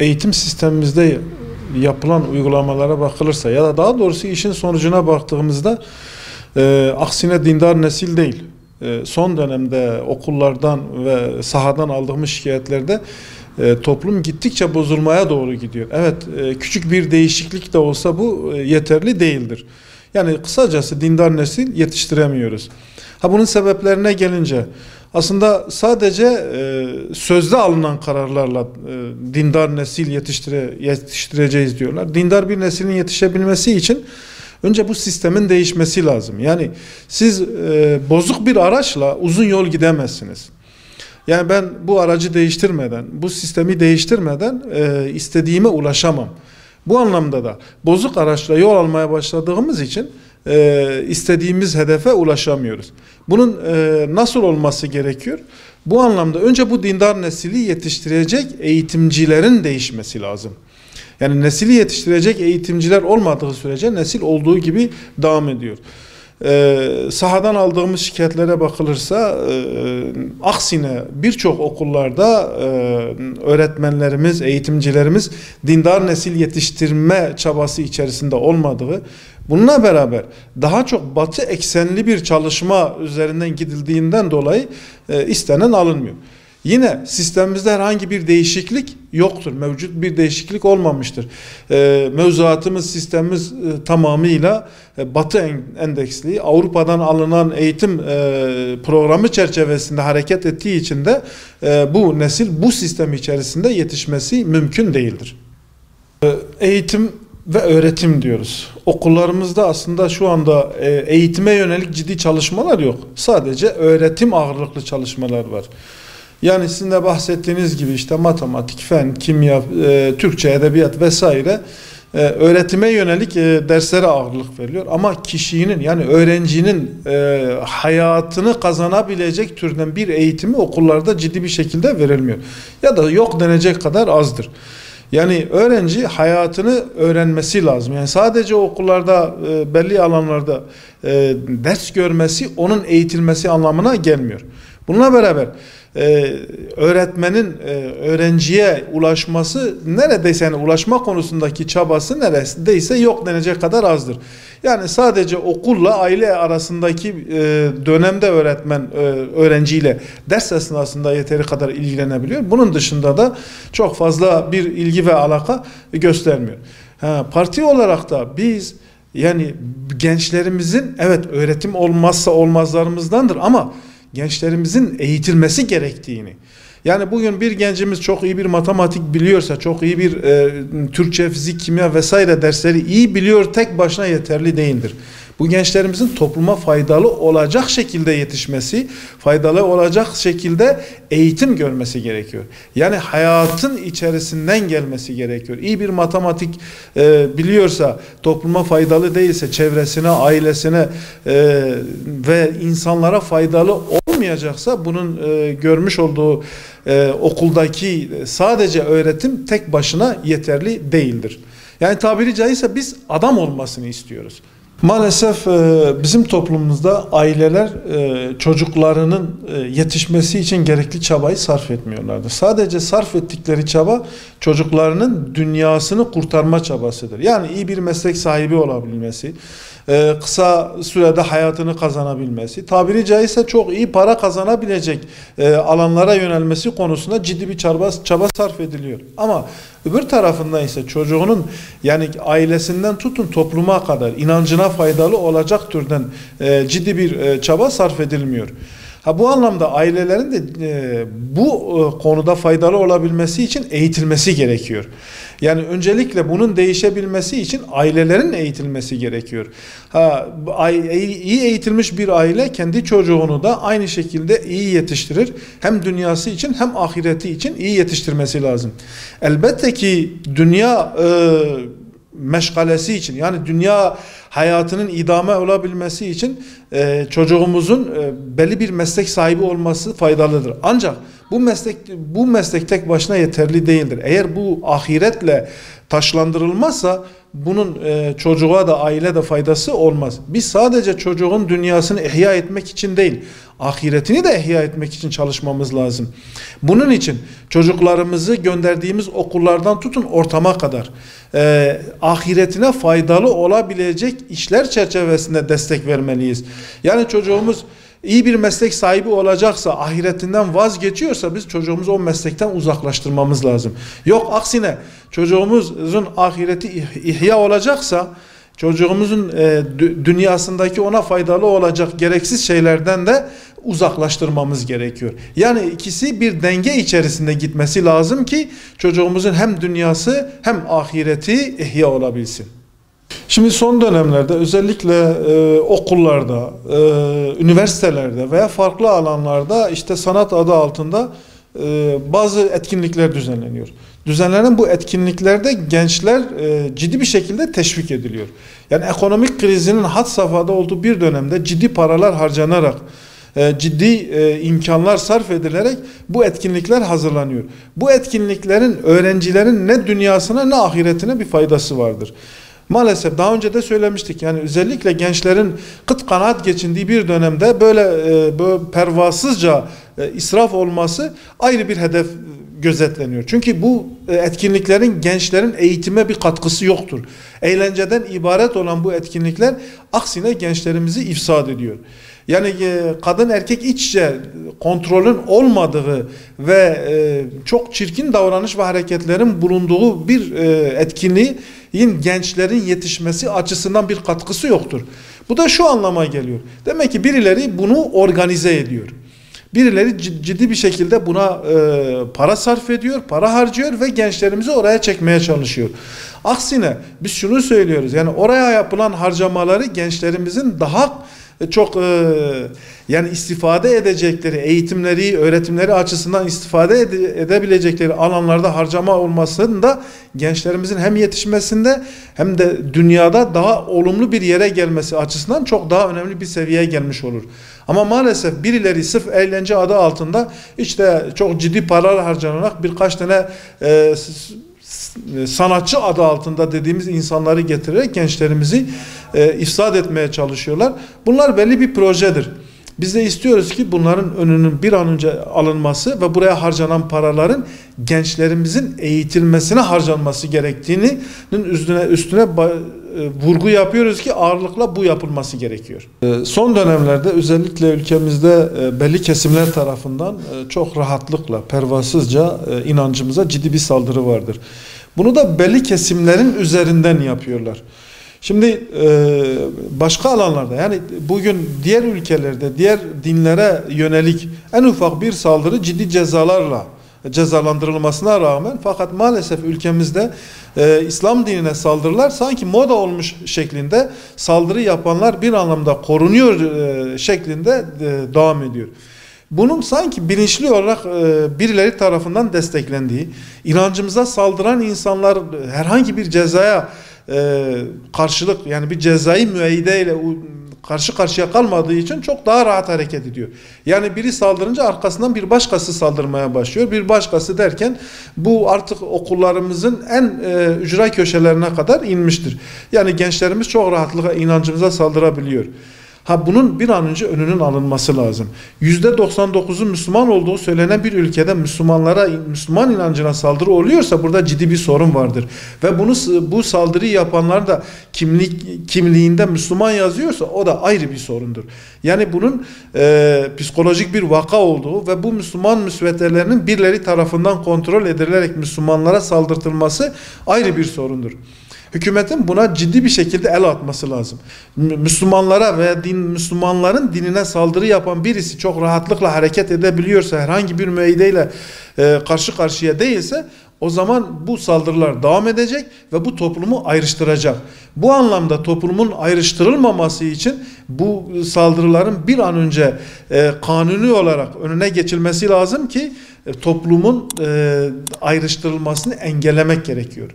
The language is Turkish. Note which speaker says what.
Speaker 1: eğitim sistemimizde yapılan uygulamalara bakılırsa ya da daha doğrusu işin sonucuna baktığımızda aksine dindar nesil değil. Son dönemde okullardan ve sahadan aldığımız şikayetlerde toplum gittikçe bozulmaya doğru gidiyor. Evet, küçük bir değişiklik de olsa bu yeterli değildir. Yani kısacası dindar nesil yetiştiremiyoruz. Bunun sebeplerine gelince aslında sadece sözde alınan kararlarla dindar nesil yetiştireceğiz diyorlar. Dindar bir neslin yetişebilmesi için önce bu sistemin değişmesi lazım. Yani siz bozuk bir araçla uzun yol gidemezsiniz. Yani ben bu aracı değiştirmeden, bu sistemi değiştirmeden istediğime ulaşamam. Bu anlamda da bozuk araçla yol almaya başladığımız için istediğimiz hedefe ulaşamıyoruz. Bunun nasıl olması gerekiyor? Bu anlamda önce bu dindar nesili yetiştirecek eğitimcilerin değişmesi lazım. Yani nesili yetiştirecek eğitimciler olmadığı sürece nesil olduğu gibi devam ediyor. Sahadan aldığımız şikayetlere bakılırsa aksine birçok okullarda öğretmenlerimiz, eğitimcilerimiz dindar nesil yetiştirme çabası içerisinde olmadığı, bununla beraber daha çok batı eksenli bir çalışma üzerinden gidildiğinden dolayı istenen alınmıyor. Yine sistemimizde herhangi bir değişiklik yoktur. Mevcut bir değişiklik olmamıştır. Mevzuatımız, sistemimiz tamamıyla Batı endeksli, Avrupa'dan alınan eğitim programı çerçevesinde hareket ettiği için de bu nesil bu sistem içerisinde yetişmesi mümkün değildir. Eğitim ve öğretim diyoruz. Okullarımızda aslında şu anda eğitime yönelik ciddi çalışmalar yok. Sadece öğretim ağırlıklı çalışmalar var. Yani sizin de bahsettiğiniz gibi işte matematik, fen, kimya, Türkçe, edebiyat vesaire öğretime yönelik derslere ağırlık veriliyor. Ama kişinin yani öğrencinin hayatını kazanabilecek türden bir eğitimi okullarda ciddi bir şekilde verilmiyor. Ya da yok denecek kadar azdır. Yani öğrenci hayatını öğrenmesi lazım. Yani sadece okullarda belli alanlarda ders görmesi onun eğitilmesi anlamına gelmiyor. Bununla beraber öğretmenin öğrenciye ulaşması neredeyse yani ulaşma konusundaki çabası neredeyse yok denecek kadar azdır. Yani sadece okulla aile arasındaki dönemde öğretmen öğrenciyle ders esnasında yeteri kadar ilgilenebiliyor. Bunun dışında da çok fazla bir ilgi ve alaka göstermiyor. Parti olarak da biz yani gençlerimizin evet öğretim olmazsa olmazlarımızdandır ama gençlerimizin eğitilmesi gerektiğini. Yani bugün bir gencimiz çok iyi bir matematik biliyorsa, çok iyi bir Türkçe, fizik, kimya vesaire dersleri iyi biliyor, tek başına yeterli değildir. Bu gençlerimizin topluma faydalı olacak şekilde yetişmesi, faydalı olacak şekilde eğitim görmesi gerekiyor. Yani hayatın içerisinden gelmesi gerekiyor. İyi bir matematik biliyorsa, topluma faydalı değilse, çevresine, ailesine ve insanlara faydalı olmayacaksa bunun görmüş olduğu okuldaki sadece öğretim tek başına yeterli değildir. Yani tabiri caizse biz adam olmasını istiyoruz. Maalesef bizim toplumumuzda aileler çocuklarının yetişmesi için gerekli çabayı sarf etmiyorlardır. Sadece sarf ettikleri çaba çocuklarının dünyasını kurtarma çabasıdır. Yani iyi bir meslek sahibi olabilmesi, kısa sürede hayatını kazanabilmesi, tabiri caizse çok iyi para kazanabilecek alanlara yönelmesi konusunda ciddi bir çaba sarf ediliyor. Ama öbür tarafından ise çocuğunun yani ailesinden tutun topluma kadar inancına faydalı olacak türden ciddi bir çaba sarf edilmiyor. Bu anlamda ailelerin de bu konuda faydalı olabilmesi için eğitilmesi gerekiyor. Yani öncelikle bunun değişebilmesi için ailelerin eğitilmesi gerekiyor. İyi eğitilmiş bir aile kendi çocuğunu da aynı şekilde iyi yetiştirir. Hem dünyası için hem ahireti için iyi yetiştirmesi lazım. Elbette ki dünya meşgalesi için yani dünya hayatının idame olabilmesi için çocuğumuzun belli bir meslek sahibi olması faydalıdır. Ancak bu meslek tek başına yeterli değildir. Eğer bu ahiretle taşlandırılmazsa bunun çocuğa da aile de faydası olmaz. Biz sadece çocuğun dünyasını ihya etmek için değil, ahiretini de ihya etmek için çalışmamız lazım. Bunun için çocuklarımızı gönderdiğimiz okullardan tutun ortama kadar ahiretine faydalı olabilecek işler çerçevesinde destek vermeliyiz. Yani çocuğumuz iyi bir meslek sahibi olacaksa, ahiretinden vazgeçiyorsa biz çocuğumuzu o meslekten uzaklaştırmamız lazım. Yok aksine çocuğumuzun ahireti ihya olacaksa, çocuğumuzun dünyasındaki ona faydalı olacak gereksiz şeylerden de uzaklaştırmamız gerekiyor. Yani ikisi bir denge içerisinde gitmesi lazım ki çocuğumuzun hem dünyası hem ahireti ihya olabilsin. Şimdi son dönemlerde özellikle okullarda, üniversitelerde veya farklı alanlarda işte sanat adı altında bazı etkinlikler düzenleniyor. Düzenlenen bu etkinliklerde gençler ciddi bir şekilde teşvik ediliyor. Yani ekonomik krizinin had safhada olduğu bir dönemde ciddi paralar harcanarak, ciddi imkanlar sarf edilerek bu etkinlikler hazırlanıyor. Bu etkinliklerin öğrencilerin ne dünyasına ne ahiretine bir faydası vardır. Maalesef daha önce de söylemiştik, yani özellikle gençlerin kıt kanaat geçindiği bir dönemde böyle pervasızca israf olması ayrı bir hedef gözetleniyor. Çünkü bu etkinliklerin gençlerin eğitime bir katkısı yoktur. Eğlenceden ibaret olan bu etkinlikler aksine gençlerimizi ifsad ediyor. Yani kadın erkek iç içe kontrolün olmadığı ve çok çirkin davranış ve hareketlerin bulunduğu bir etkinliğin gençlerin yetişmesi açısından bir katkısı yoktur. Bu da şu anlama geliyor. Demek ki birileri bunu organize ediyor. Birileri ciddi bir şekilde buna para sarf ediyor, para harcıyor ve gençlerimizi oraya çekmeye çalışıyor. Aksine biz şunu söylüyoruz, yani oraya yapılan harcamaları gençlerimizin daha çok yani istifade edecekleri, eğitimleri, öğretimleri açısından istifade edebilecekleri alanlarda harcama olmasında gençlerimizin hem yetişmesinde hem de dünyada daha olumlu bir yere gelmesi açısından çok daha önemli bir seviyeye gelmiş olur. Ama maalesef birileri sırf eğlence adı altında işte çok ciddi paralar harcanarak birkaç tane sanatçı adı altında dediğimiz insanları getirerek gençlerimizi ifsad etmeye çalışıyorlar. Bunlar belli bir projedir. Biz de istiyoruz ki bunların önünün bir an önce alınması ve buraya harcanan paraların gençlerimizin eğitilmesine harcanması gerektiğinin üstüne vurgu yapıyoruz ki ağırlıkla bu yapılması gerekiyor. Son dönemlerde özellikle ülkemizde belli kesimler tarafından çok rahatlıkla, pervasızca inancımıza ciddi bir saldırı vardır. Bunu da belli kesimlerin üzerinden yapıyorlar. Şimdi başka alanlarda, yani bugün diğer ülkelerde, diğer dinlere yönelik en ufak bir saldırı ciddi cezalarla cezalandırılmasına rağmen, fakat maalesef ülkemizde İslam dinine saldırılar sanki moda olmuş şeklinde, saldırı yapanlar bir anlamda korunuyor şeklinde devam ediyor. Bunun sanki bilinçli olarak birileri tarafından desteklendiği, inancımıza saldıran insanlar herhangi bir cezaya karşılık, yani bir cezai müeyyideyle karşı karşıya kalmadığı için çok daha rahat hareket ediyor. Yani biri saldırınca arkasından bir başkası saldırmaya başlıyor. Bir başkası derken bu artık okullarımızın en ücra köşelerine kadar inmiştir. Yani gençlerimiz çok rahatlıkla inancımıza saldırabiliyor. Bunun bir an önce önünün alınması lazım. %99'un Müslüman olduğu söylenen bir ülkede Müslümanlara, Müslüman inancına saldırı oluyorsa burada ciddi bir sorun vardır. Ve bu saldırıyı yapanlar da kimliğinde Müslüman yazıyorsa o da ayrı bir sorundur. Yani bunun psikolojik bir vaka olduğu ve bu Müslüman müsveddelerinin birileri tarafından kontrol edilerek Müslümanlara saldırtılması ayrı bir sorundur. Hükümetin buna ciddi bir şekilde el atması lazım. Müslümanlara veya Müslümanların dinine saldırı yapan birisi çok rahatlıkla hareket edebiliyorsa, herhangi bir müeyyideyle karşı karşıya değilse, o zaman bu saldırılar devam edecek ve bu toplumu ayrıştıracak. Bu anlamda toplumun ayrıştırılmaması için bu saldırıların bir an önce kanuni olarak önüne geçilmesi lazım ki toplumun ayrıştırılmasını engellemek gerekiyor.